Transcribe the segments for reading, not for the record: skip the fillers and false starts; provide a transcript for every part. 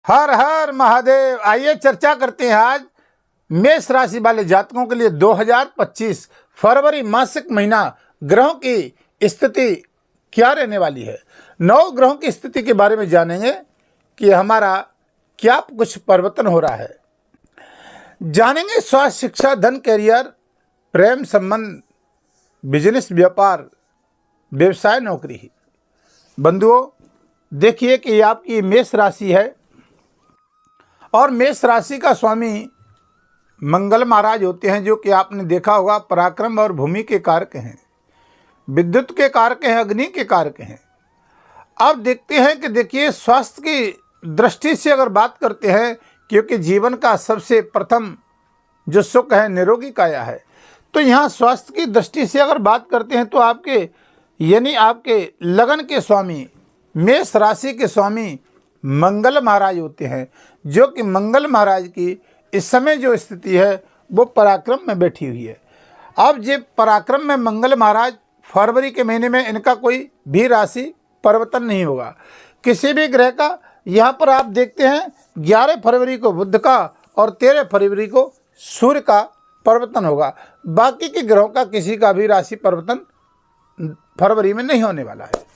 हर हर महादेव। आइए चर्चा करते हैं आज मेष राशि वाले जातकों के लिए 2025 फरवरी मासिक महीना ग्रहों की स्थिति क्या रहने वाली है। 9 ग्रहों की स्थिति के बारे में जानेंगे कि हमारा क्या कुछ परिवर्तन हो रहा है। जानेंगे स्वास्थ्य, शिक्षा, धन, कैरियर, प्रेम संबंध, बिजनेस, व्यापार, व्यवसाय, नौकरी। बंधुओं, देखिए कि आपकी मेष राशि है और मेष राशि का स्वामी मंगल महाराज होते हैं, जो कि आपने देखा होगा पराक्रम और भूमि के कारक हैं, विद्युत के कारक हैं, अग्नि के कारक हैं। अब देखते हैं कि देखिए स्वास्थ्य की दृष्टि से अगर बात करते हैं, क्योंकि जीवन का सबसे प्रथम जो सुख है निरोगी काया है, तो यहाँ स्वास्थ्य की दृष्टि से अगर बात करते हैं तो आपके यानी आपके लगन के स्वामी मेष राशि के स्वामी मंगल महाराज होते हैं, जो कि मंगल महाराज की इस समय जो स्थिति है वो पराक्रम में बैठी हुई है। अब ये पराक्रम में मंगल महाराज फरवरी के महीने में इनका कोई भी राशि परिवर्तन नहीं होगा किसी भी ग्रह का। यहाँ पर आप देखते हैं 11 फरवरी को बुध का और 13 फरवरी को सूर्य का परिवर्तन होगा। बाकी के ग्रहों का किसी का भी राशि परिवर्तन फरवरी में नहीं होने वाला है।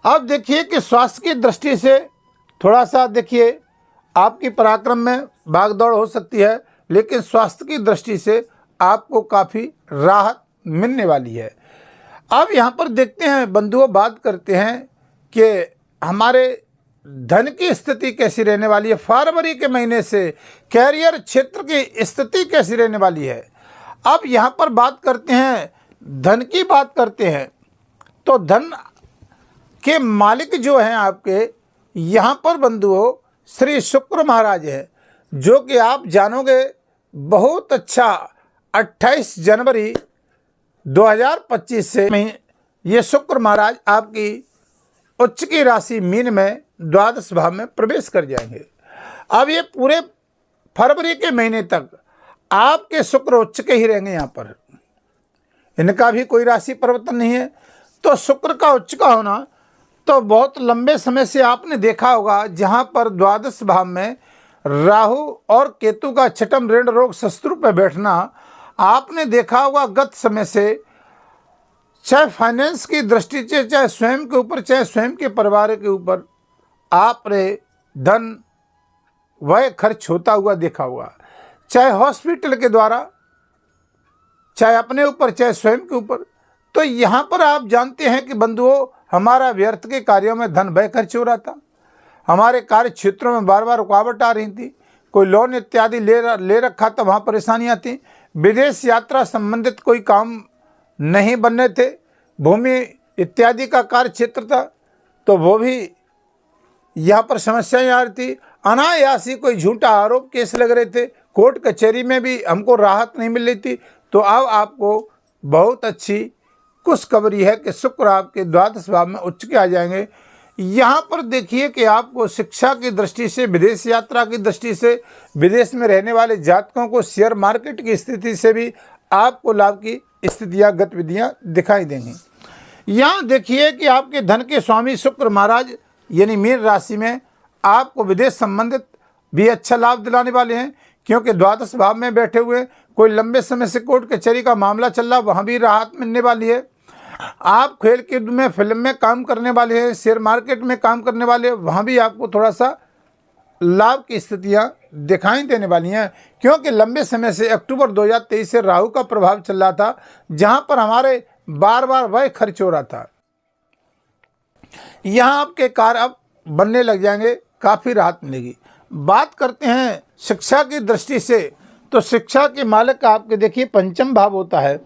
अब देखिए कि स्वास्थ्य की दृष्टि से थोड़ा सा देखिए आपकी पराक्रम में भागदौड़ हो सकती है, लेकिन स्वास्थ्य की दृष्टि से आपको काफ़ी राहत मिलने वाली है। अब यहाँ पर देखते हैं बंधुओं, बात करते हैं कि हमारे धन की स्थिति कैसी रहने वाली है। फरवरी के महीने से कैरियर क्षेत्र की स्थिति कैसी रहने वाली है। अब यहाँ पर बात करते हैं धन की, बात करते हैं तो धन के मालिक जो हैं आपके यहाँ पर बंधुओं श्री शुक्र महाराज है, जो कि आप जानोगे बहुत अच्छा 28 जनवरी 2025 से ये शुक्र महाराज आपकी उच्च की राशि मीन में द्वादश भाव में प्रवेश कर जाएंगे। अब ये पूरे फरवरी के महीने तक आपके शुक्र उच्च के ही रहेंगे, यहाँ पर इनका भी कोई राशि परिवर्तन नहीं है। तो शुक्र का उच्च का होना तो बहुत लंबे समय से आपने देखा होगा, जहाँ पर द्वादश भाव में राहु और केतु का छठम ऋण रोग शत्रु पर बैठना आपने देखा होगा गत समय से, चाहे फाइनेंस की दृष्टि से, चाहे स्वयं के ऊपर, चाहे स्वयं के परिवार के ऊपर आपने धन व्यय खर्च होता हुआ देखा हुआ, चाहे हॉस्पिटल के द्वारा, चाहे अपने ऊपर, चाहे स्वयं के ऊपर। तो यहाँ पर आप जानते हैं कि बंधुओं हमारा व्यर्थ के कार्यों में धन व्यय खर्च हो रहा था, हमारे कार्य क्षेत्रों में बार बार रुकावट आ रही थी, कोई लोन इत्यादि ले रखा था, वहाँ परेशानियाँ थी, विदेश यात्रा संबंधित कोई काम नहीं बनने थे, भूमि इत्यादि का कार्य क्षेत्र था तो वो भी यहाँ पर समस्याएं आ रही थी, अनायासी कोई झूठा आरोप केस लग रहे थे, कोर्ट कचहरी में भी हमको राहत नहीं मिल रही थी। तो अब आपको बहुत अच्छी खुशखबरी है कि शुक्र आपके द्वादश भाव में उच्च के आ जाएंगे। यहाँ पर देखिए कि आपको शिक्षा की दृष्टि से, विदेश यात्रा की दृष्टि से, विदेश में रहने वाले जातकों को शेयर मार्केट की स्थिति से भी आपको लाभ की स्थितियाँ, गतिविधियाँ दिखाई देंगी। यहाँ देखिए कि आपके धन के स्वामी शुक्र महाराज यानी मीन राशि में आपको विदेश संबंधित भी अच्छा लाभ दिलाने वाले हैं, क्योंकि द्वादश भाव में बैठे हुए कोई लंबे समय से कोर्ट कचहरी का मामला चल रहा, वहाँ भी राहत मिलने वाली है। आप खेल कूद में, फिल्म में काम करने वाले हैं, शेयर मार्केट में काम करने वाले, वहाँ भी आपको थोड़ा सा लाभ की स्थितियाँ दिखाई देने वाली हैं, क्योंकि लंबे समय से अक्टूबर 2023 से राहु का प्रभाव चल रहा था, जहाँ पर हमारे बार बार व्यय खर्च हो रहा था। यहाँ आपके कार्य अब बनने लग जाएंगे, काफ़ी राहत मिलेगी। बात करते हैं शिक्षा की दृष्टि से, तो शिक्षा के मालिक आपके देखिए पंचम भाव होता है।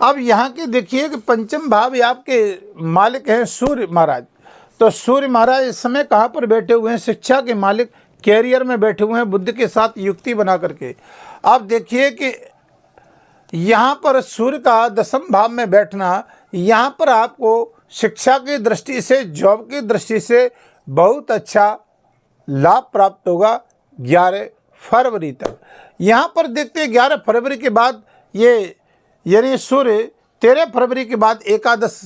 अब यहाँ के देखिए कि पंचम भाव आपके मालिक हैं सूर्य महाराज। तो सूर्य महाराज इस समय कहाँ पर बैठे हुए हैं? शिक्षा के मालिक कैरियर में बैठे हुए हैं, बुध के साथ युक्ति बना करके। अब देखिए कि यहाँ पर सूर्य का दशम भाव में बैठना, यहाँ पर आपको शिक्षा की दृष्टि से, जॉब की दृष्टि से बहुत अच्छा लाभ प्राप्त होगा 11 फरवरी तक। यहाँ पर देखते हैं 11 फरवरी के बाद ये यानी सूर्य 13 फरवरी के बाद एकादश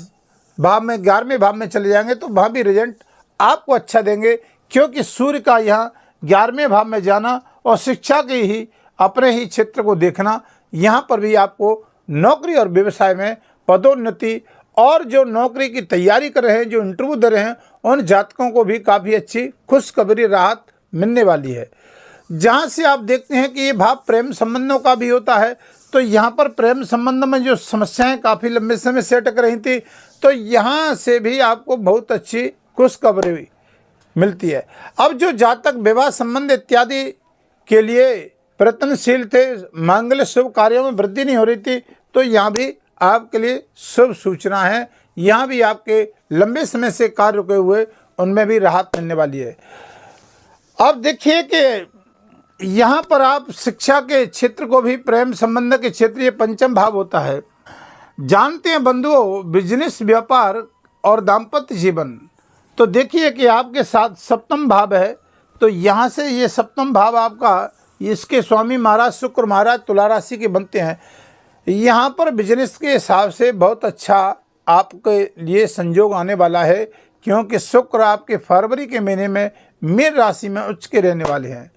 भाव में, 11वें भाव में चले जाएंगे, तो वहाँ भी रिजल्ट आपको अच्छा देंगे, क्योंकि सूर्य का यहाँ 11वें भाव में जाना और शिक्षा के ही अपने ही क्षेत्र को देखना, यहाँ पर भी आपको नौकरी और व्यवसाय में पदोन्नति और जो नौकरी की तैयारी कर रहे हैं, जो इंटरव्यू दे रहे हैं, उन जातकों को भी काफ़ी अच्छी खुशखबरी राहत मिलने वाली है। जहाँ से आप देखते हैं कि ये भाव प्रेम संबंधों का भी होता है, तो यहाँ पर प्रेम संबंध में जो समस्याएं काफ़ी लंबे समय से अटक रही थी, तो यहाँ से भी आपको बहुत अच्छी खुशखबरी मिलती है। अब जो जातक विवाह संबंध इत्यादि के लिए प्रयत्नशील थे, मांगल्य शुभ कार्यों में वृद्धि नहीं हो रही थी, तो यहाँ भी आपके लिए शुभ सूचना है। यहाँ भी आपके लंबे समय से कार्य रुके हुए उनमें भी राहत मिलने वाली है। अब देखिए कि यहाँ पर आप शिक्षा के क्षेत्र को भी, प्रेम संबंध के क्षेत्र, ये पंचम भाव होता है। जानते हैं बंधुओं, बिजनेस, व्यापार और दाम्पत्य जीवन, तो देखिए कि आपके साथ सप्तम भाव है, तो यहाँ से ये सप्तम भाव आपका, इसके स्वामी महाराज शुक्र महाराज तुला राशि के बनते हैं। यहाँ पर बिजनेस के हिसाब से बहुत अच्छा आपके लिए संयोग आने वाला है, क्योंकि शुक्र आपके फरवरी के महीने में मीन राशि में उच्च के रहने वाले हैं।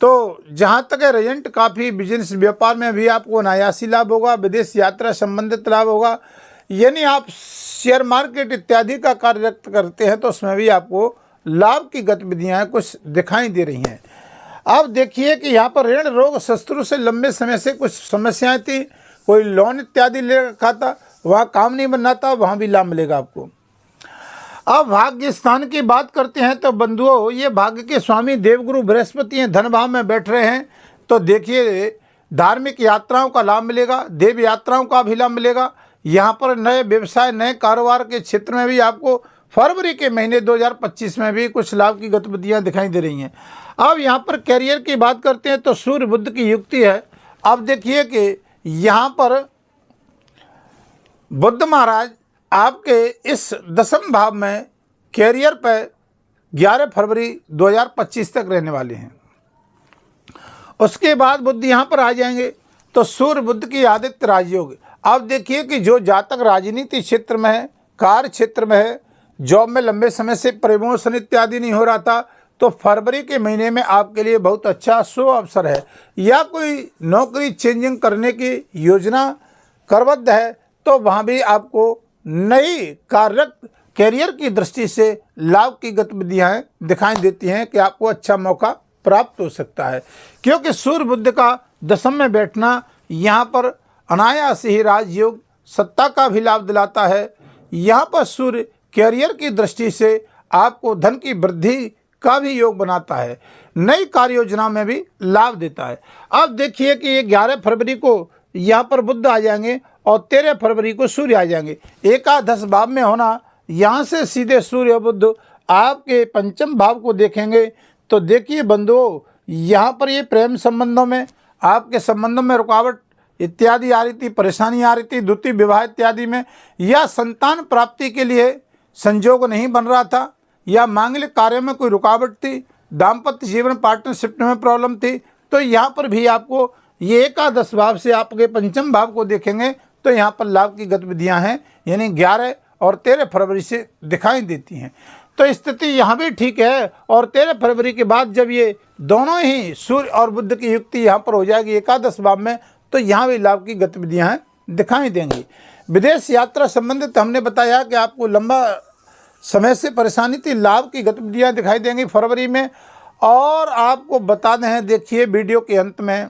तो जहाँ तक है रिजल्ट काफ़ी, बिजनेस व्यापार में भी आपको अनायासी लाभ होगा, विदेश यात्रा संबंधित लाभ होगा। यानी आप शेयर मार्केट इत्यादि का कार्य करते हैं तो उसमें भी आपको लाभ की गतिविधियाँ कुछ दिखाई दे रही हैं। अब देखिए कि यहाँ पर ऋण, रोग, शत्रु से लंबे समय से कुछ समस्याएं थी, कोई लोन इत्यादि ले रखा था, वहाँ काम नहीं बनना था, वहाँ भी लाभ मिलेगा आपको। अब भाग्य स्थान की बात करते हैं तो बंधुओं, ये भाग्य के स्वामी देवगुरु बृहस्पति हैं, धन भाव में बैठ रहे हैं, तो देखिए धार्मिक यात्राओं का लाभ मिलेगा, देव यात्राओं का भी लाभ मिलेगा। यहाँ पर नए व्यवसाय, नए कारोबार के क्षेत्र में भी आपको फरवरी के महीने 2025 में भी कुछ लाभ की गतिविधियाँ दिखाई दे रही हैं। अब यहाँ पर कैरियर की बात करते हैं तो सूर्य बुध की युक्ति है। अब देखिए कि यहाँ पर बुध महाराज आपके इस दसम भाव में कैरियर पर 11 फरवरी 2025 तक रहने वाले हैं। उसके बाद बुध यहाँ पर आ जाएंगे, तो सूर्य बुध की आदित्य राजयोग। अब देखिए कि जो जातक राजनीति क्षेत्र में है, कार्य क्षेत्र में है, जॉब में लंबे समय से प्रमोशन इत्यादि नहीं हो रहा था, तो फरवरी के महीने में आपके लिए बहुत अच्छा शुभ अवसर है। या कोई नौकरी चेंजिंग करने की योजना करबद्ध है, तो वहाँ भी आपको नई कार्यरत कैरियर की दृष्टि से लाभ की गतिविधियाँ दिखाई देती हैं कि आपको अच्छा मौका प्राप्त हो सकता है, क्योंकि सूर्य बुध का दशम में बैठना यहाँ पर अनायास ही राजयोग, सत्ता का भी लाभ दिलाता है। यहाँ पर सूर्य कैरियर की दृष्टि से आपको धन की वृद्धि का भी योग बनाता है, नई कार्य योजना में भी लाभ देता है। अब देखिए कि ये 11 फरवरी को यहाँ पर बुध आ जाएंगे और 13 फरवरी को सूर्य आ जाएंगे। एकादश भाव में होना, यहाँ से सीधे सूर्य बुध आपके पंचम भाव को देखेंगे, तो देखिए बंधुओं, यहाँ पर ये प्रेम संबंधों में, आपके संबंधों में रुकावट इत्यादि आ रही थी, परेशानी आ रही थी, द्वितीय विवाह इत्यादि में, या संतान प्राप्ति के लिए संजोग नहीं बन रहा था, या मांगलिक कार्यों में कोई रुकावट थी, दाम्पत्य जीवन पार्टनरशिप में प्रॉब्लम थी, तो यहाँ पर भी आपको ये एकादश भाव से आपके पंचम भाव को देखेंगे तो यहाँ पर लाभ की गतिविधियाँ हैं, यानी 11 और 13 फरवरी से दिखाई देती हैं। तो स्थिति यहाँ भी ठीक है, और 13 फरवरी के बाद जब ये दोनों ही सूर्य और बुध की युक्ति यहाँ पर हो जाएगी एकादश भाव में, तो यहाँ भी लाभ की गतिविधियाँ दिखाई देंगी। विदेश यात्रा संबंधित हमने बताया कि आपको लंबा समय से परेशानी थी, लाभ की गतिविधियाँ दिखाई देंगी फरवरी में। और आपको बता दें, देखिए वीडियो के अंत में,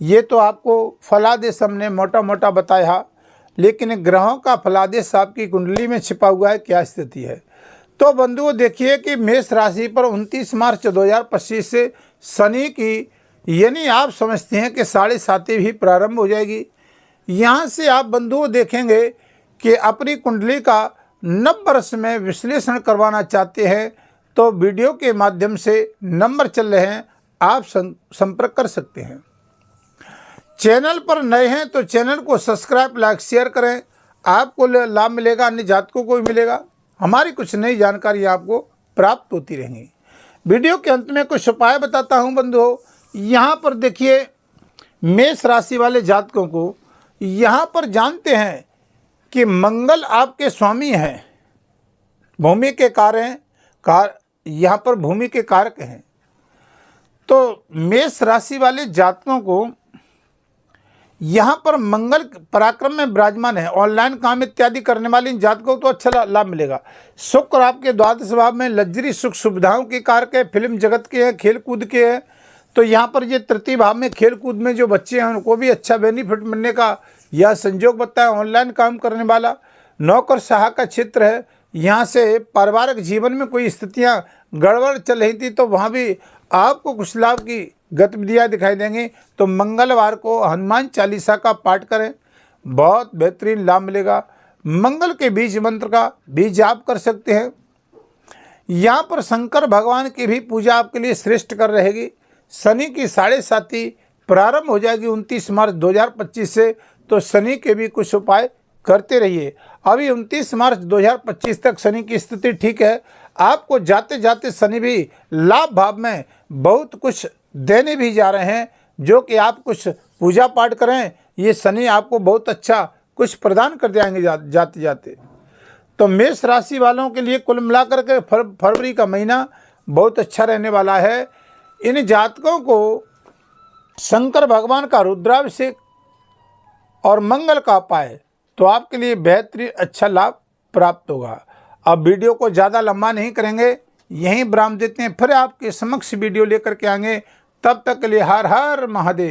ये तो आपको फलादेश हमने मोटा मोटा बताया, लेकिन ग्रहों का फलादेश आपकी कुंडली में छिपा हुआ है, क्या स्थिति है। तो बंधुओं देखिए कि मेष राशि पर 29 मार्च 2025 से शनि की, यानी आप समझते हैं कि 7.5 भी प्रारंभ हो जाएगी। यहाँ से आप बंधुओं देखेंगे कि अपनी कुंडली का नव वर्ष में विश्लेषण करवाना चाहते हैं तो वीडियो के माध्यम से नंबर चल रहे हैं, आप संपर्क कर सकते हैं। चैनल पर नए हैं तो चैनल को सब्सक्राइब, लाइक, शेयर करें, आपको लाभ मिलेगा, अन्य जातकों को भी मिलेगा। हमारी कुछ नई जानकारी आपको प्राप्त होती रहेंगी। वीडियो के अंत में कुछ उपाय बताता हूं बंधुओं। यहाँ पर देखिए मेष राशि वाले जातकों को यहाँ पर जानते हैं कि मंगल आपके स्वामी हैं, भूमि के कार्य हैं, यहाँ पर भूमि के कारक हैं। तो मेष राशि वाले जातकों को यहाँ पर मंगल पराक्रम में विराजमान है। ऑनलाइन काम इत्यादि करने वाले इन जातकों को तो अच्छा लाभ मिलेगा। शुक्र आपके द्वादश भाव में लग्जरी सुख सुविधाओं के कारक है, फिल्म जगत के हैं, खेल कूद के हैं। तो यहाँ पर ये तृतीय भाव में खेल कूद में जो बच्चे हैं उनको भी अच्छा बेनिफिट मिलने का यह संयोग बनता है। ऑनलाइन काम करने वाला नौकरशाह का क्षेत्र है। यहाँ से पारिवारिक जीवन में कोई स्थितियाँ गड़बड़ चल रही थी तो वहाँ भी आपको कुछ लाभ की गतिविधियाँ दिखाई देंगी। तो मंगलवार को हनुमान चालीसा का पाठ करें, बहुत बेहतरीन लाभ मिलेगा। मंगल के बीज मंत्र का भी जाप कर सकते हैं। यहाँ पर शंकर भगवान की भी पूजा आपके लिए श्रेष्ठ कर रहेगी। शनि की 7.5 प्रारंभ हो जाएगी 29 मार्च 2025 से। तो शनि के भी कुछ उपाय करते रहिए। अभी 29 मार्च 2025 तक शनि की स्थिति ठीक है। आपको जाते जाते शनि भी लाभ भाव में बहुत कुछ देने भी जा रहे हैं, जो कि आप कुछ पूजा पाठ करें, ये शनि आपको बहुत अच्छा कुछ प्रदान कर जाएंगे जाते जाते। तो मेष राशि वालों के लिए कुल मिलाकर के फरवरी का महीना बहुत अच्छा रहने वाला है। इन जातकों को शंकर भगवान का रुद्राभिषेक और मंगल का उपाय तो आपके लिए बेहतरीन अच्छा लाभ प्राप्त होगा। अब वीडियो को ज़्यादा लंबा नहीं करेंगे, यहीं विराम देते हैं, फिर आपके समक्ष वीडियो लेकर के आएंगे। तब तक के लिए हर हर महादेव।